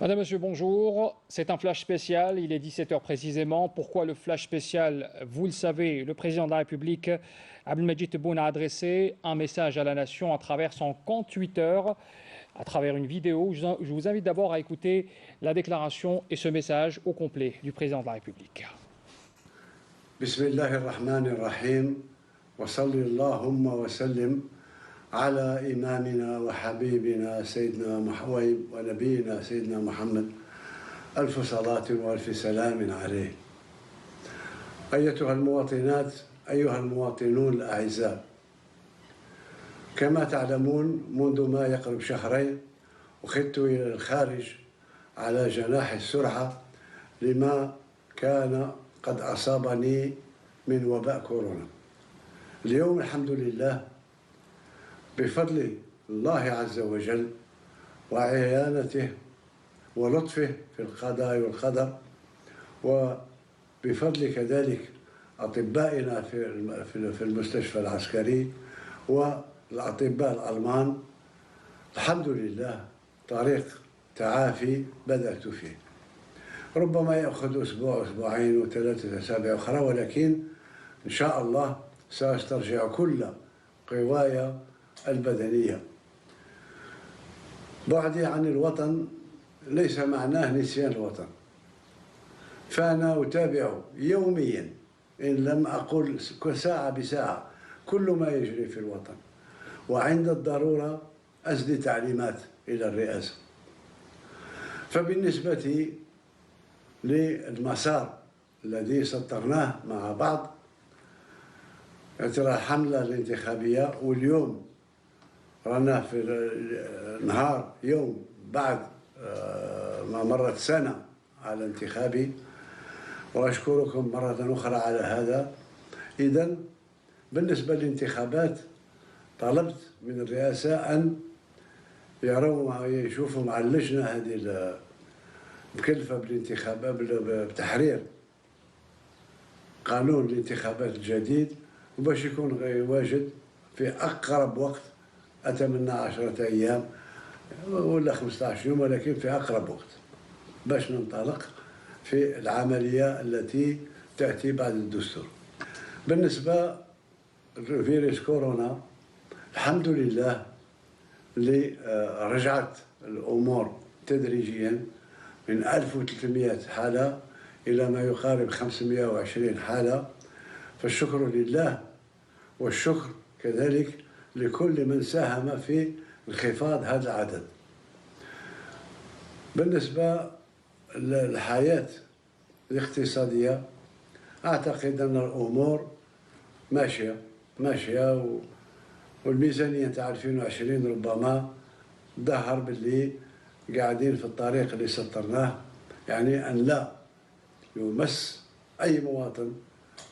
Madame, Monsieur, bonjour. C'est un flash spécial, il est 17 heures précisément. Pourquoi le flash spécial? Vous le savez, le président de la République, Abdelmadjid Tebboune, a adressé un message à la nation à travers son compte Twitter, à travers une vidéo. Je vous invite d'abord à écouter la déclaration et ce message au complet du président de la République. Bismillahirrahmanirrahim. Wa sallallahu wa sallim على إمامنا وحبيبنا سيدنا ونبينا سيدنا محمد ألف صلاة وألف سلام عليه. أيتها المواطنات، أيها المواطنون الأعزاء، كما تعلمون منذ ما يقرب شهرين أخذت إلى الخارج على جناح السرعة لما كان قد أصابني من وباء كورونا. اليوم الحمد لله بفضل الله عز وجل وعيانته ولطفه في القضاء والقدر، وبفضل كذلك أطبائنا في المستشفى العسكري والأطباء الألمان، الحمد لله طريق تعافي بدأت فيه. ربما يأخذ أسبوع أسبوعين وثلاثة أسابيع أخرى، ولكن إن شاء الله سأسترجع كل قواي البدنية. بعدي عن الوطن ليس معناه نسيان الوطن، فأنا أتابع يوميا إن لم أقل ساعة بساعة كل ما يجري في الوطن، وعند الضرورة أسدي تعليمات إلى الرئاسة. فبالنسبة للمسار الذي سطرناه مع بعض ترى الحملة الانتخابية، واليوم رانا في نهار يوم بعد ما مرت سنة على انتخابي، وأشكركم مرة أخرى على هذا. إذن بالنسبة للانتخابات طلبت من الرئاسة أن يشوفوا مع اللجنة هذه المكلفة بالانتخابات بتحرير قانون الانتخابات الجديد، وباش يكون واجد في أقرب وقت. أتمنى 10 أيام ولا 15 يوم، ولكن في أقرب وقت باش ننطلق في العملية التي تأتي بعد الدستور. بالنسبة لفيروس كورونا الحمد لله اللي رجعت الأمور تدريجيا من 1300 حالة إلى ما يقارب 520 حالة، فالشكر لله والشكر كذلك لكل من ساهم في انخفاض هذا العدد. بالنسبة للحياة الاقتصادية أعتقد أن الأمور ماشية والميزانية تاع 2020 ربما ظهر باللي قاعدين في الطريق اللي سطرناه، يعني أن لا يمس أي مواطن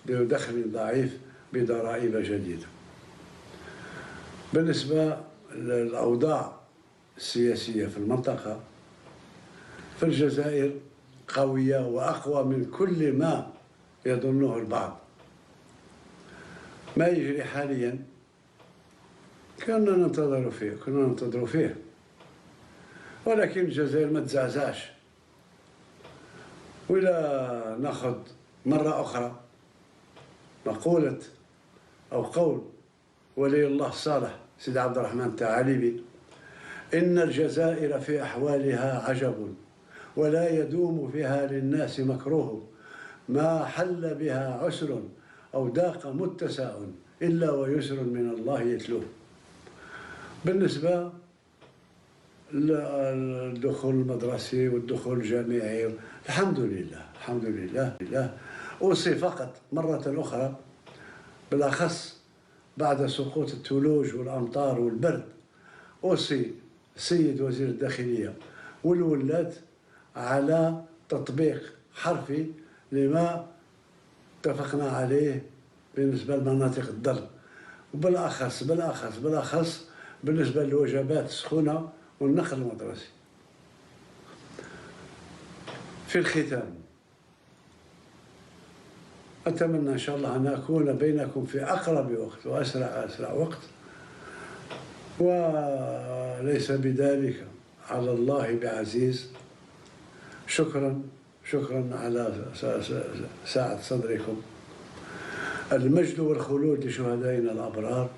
ذو دخل ضعيف بضرائب جديدة. بالنسبة للأوضاع السياسية في المنطقة، فالجزائر قوية وأقوى من كل ما يظنه البعض. ما يجري حاليا كنا ننتظر فيه، ولكن الجزائر ما تزعزعش. ولا ناخذ مرة أخرى مقولة أو قول ولي الله الصالح سيد عبد الرحمن الثعالبي: إن الجزائر في أحوالها عجب ولا يدوم فيها للناس مكروه، ما حل بها عسر أو ضاق متسع إلا ويسر من الله يتلوه. بالنسبة للدخول المدرسي والدخول الجامعي الحمد لله. أوصي فقط مرة أخرى بالأخص بعد سقوط الثلوج والأمطار والبرد، أوصي السيد وزير الداخلية والولاة على تطبيق حرفي لما اتفقنا عليه بالنسبة لمناطق الضر، وبالأخص بالنسبة للوجبات السخونة والنقل المدرسي. في الختام أتمنى إن شاء الله أن أكون بينكم في أقرب وقت وأسرع وقت، وليس بذلك على الله بعزيز. شكرا على ساعة صدركم. المجد والخلود لشهدائنا الأبرار.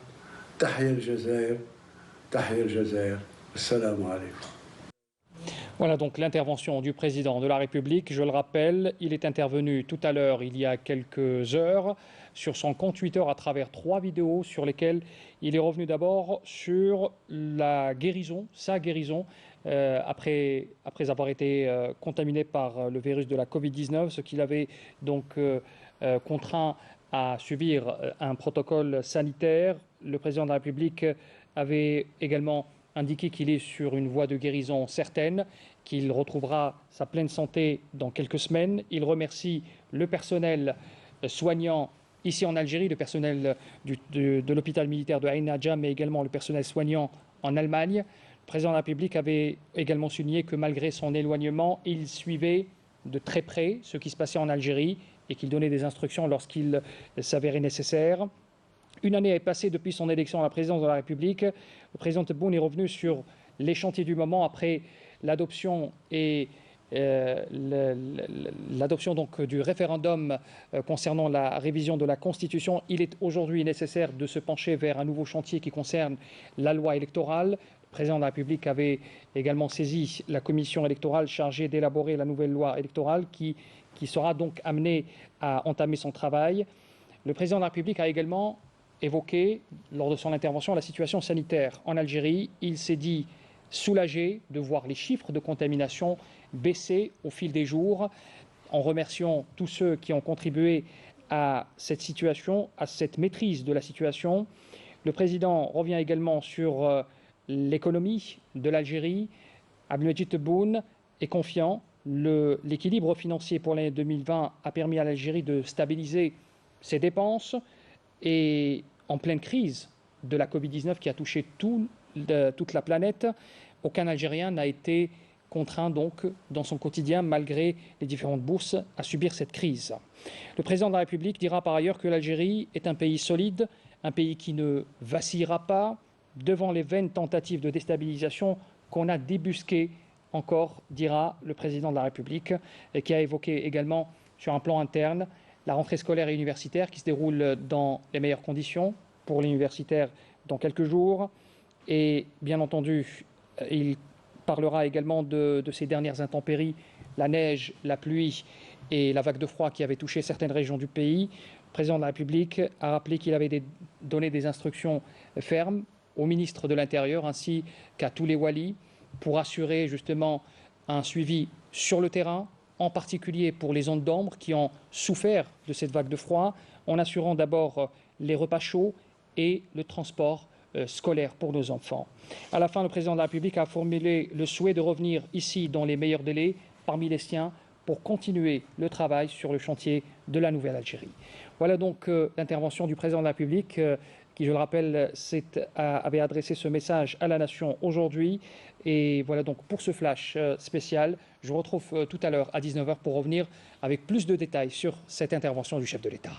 تحيا الجزائر، تحيا الجزائر. السلام عليكم. Voilà donc l'intervention du président de la République. Je le rappelle, il est intervenu tout à l'heure, il y a quelques heures, sur son compte Twitter à travers 3 vidéos sur lesquelles il est revenu d'abord sur la guérison, sa guérison, après avoir été contaminé par le virus de la Covid-19, ce qu'il avait donc contraint à subir un protocole sanitaire. Le président de la République avait également indiqué qu'il est sur une voie de guérison certaine, qu'il retrouvera sa pleine santé dans quelques semaines. Il remercie le personnel soignant ici en Algérie, le personnel de l'hôpital militaire de Ain Nadja, mais également le personnel soignant en Allemagne. Le président de la République avait également souligné que malgré son éloignement, il suivait de très près ce qui se passait en Algérie et qu'il donnait des instructions lorsqu'il s'avérait nécessaire. Une année est passée depuis son élection à la présidence de la République. Le président Tebboune est revenu sur les chantiers du moment après l'adoption donc du référendum concernant la révision de la Constitution. Il est aujourd'hui nécessaire de se pencher vers un nouveau chantier qui concerne la loi électorale. Le président de la République avait également saisi la commission électorale chargée d'élaborer la nouvelle loi électorale qui sera donc amenée à entamer son travail. Le président de la République a également évoqué lors de son intervention la situation sanitaire en Algérie. Il s'est dit soulagé de voir les chiffres de contamination baisser au fil des jours, en remerciant tous ceux qui ont contribué à cette situation, à cette maîtrise de la situation. Le président revient également sur l'économie de l'Algérie. Abdelmejid Tebboune est confiant. L'équilibre financier pour l'année 2020 a permis à l'Algérie de stabiliser ses dépenses et en pleine crise de la Covid-19 qui a touché toute la planète, aucun Algérien n'a été contraint donc dans son quotidien, malgré les différentes bourses, à subir cette crise. Le président de la République dira par ailleurs que l'Algérie est un pays solide, un pays qui ne vacillera pas devant les vaines tentatives de déstabilisation qu'on a débusquées encore, dira le président de la République, et qui a évoqué également sur un plan interne la rentrée scolaire et universitaire qui se déroule dans les meilleures conditions pour les universitaires dans quelques jours. Et bien entendu, il parlera également de ces dernières intempéries, la neige, la pluie et la vague de froid qui avait touché certaines régions du pays. Le président de la République a rappelé qu'il avait donné des instructions fermes au ministre de l'Intérieur ainsi qu'à tous les walis pour assurer justement un suivi sur le terrain, en particulier pour les zones d'ombre qui ont souffert de cette vague de froid, en assurant d'abord les repas chauds et le transport scolaire pour nos enfants. À la fin, le président de la République a formulé le souhait de revenir ici dans les meilleurs délais parmi les siens pour continuer le travail sur le chantier de la nouvelle Algérie. Voilà donc l'intervention du président de la République qui, je le rappelle, avait adressé ce message à la nation aujourd'hui. Et voilà donc pour ce flash spécial. Je vous retrouve tout à l'heure à 19h pour revenir avec plus de détails sur cette intervention du chef de l'État.